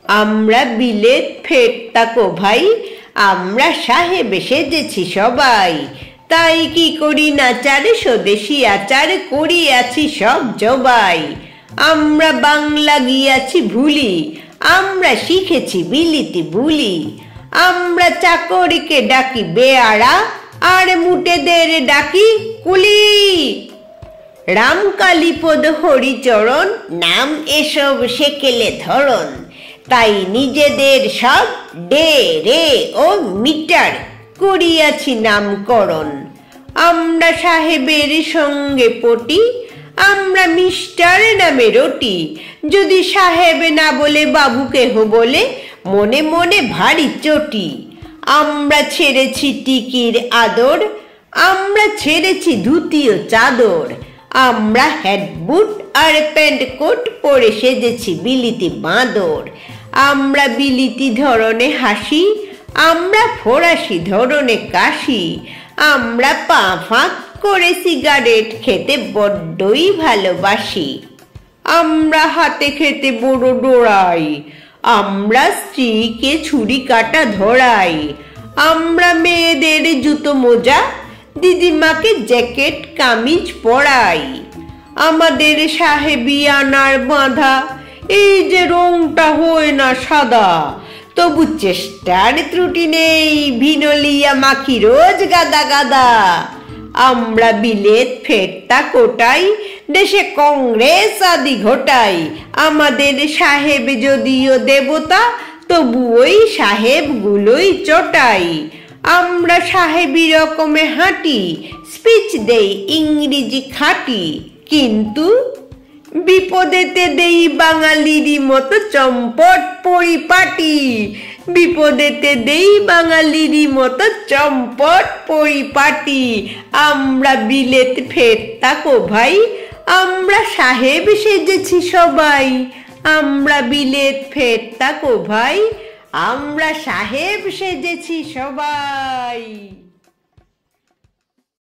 আমরা বিলেত ফেরতাকো ভাই, আমরা সাহেব সেজেছি সবাই। তাই কি করি নাচার স্বদেশি আচার, করিয়াছি সব জবাই। আমরা বাংলা গিয়াছি ভুলি, আমরা শিখেছি বিলিতি বুলি। আমরা চাকরিকে ডাকি বেয়ারা, আর মুটেদের ডাকি কুলি। রামকালীপদ হরিচরণ, নাম এসব সেকেলে ধরন। তাই নিজেদের সব ডে রে ও মিটার করিয়াছি নামকরণ। আমরা সাহেবের সঙ্গে পটি, আমরা মিস্টার নামে রটি। যদি সাহেব না বলে বাবু কেহ বলে, মনে মনে ভারী চটি। আমরা ছেড়েছি টিকির আদর, আমরা ছেড়েছি ধুতি ও চাদর। আমরা হ্যাটবুট আর প্যান্ট কোট পরে সেজেছি বিলিতি বাঁদর। আমরা বিলিতি ধরনে হাসি, আমরা ফরাসি ধরনে কাশি। আমরা পা ফাঁক করে সিগারেট খেতে বড্ডই ভালোবাসি। আমরা হাতে খেতে বড় ডোরাই, আমরা স্ত্রীকে ছুরি কাটা ধরাই। আমরা মেয়েদের জুতো মোজা, দিদিমাকে জ্যাকেট কামিজ পরাই। আমাদের সাহেবিয়ানার বাঁধা, এই যে রংটা হয় না সাদা। তবু চেষ্টার ত্রুটি নেই, ভিনলিয়া মাখি রোজ গাদা গাদা। আমরা বিলেত ফেরতা কোটাই, দেশে কংগ্রেস আদি ঘটাই। আমাদের সাহেব যদিও দেবতা, তবু ওই সাহেবগুলোই চটাই। আমরা সাহেবী রকমে হাঁটি, স্পিচ দেই ইংরেজি খাঁটি। কিন্তু বিপদেতে দেই বাঙালিরই মতো চম্পট পরিপাটি। বিপদেতে দেই বাঙালিরই মতো চম্পট পরিপাটি। আমরা বিলেত ফেরতাকো ভাই, আমরা সাহেব সেজেছি সবাই। আমরা বিলেত ফেরতাকো ভাই, আমরা সাহেব সেজেছি সবাই।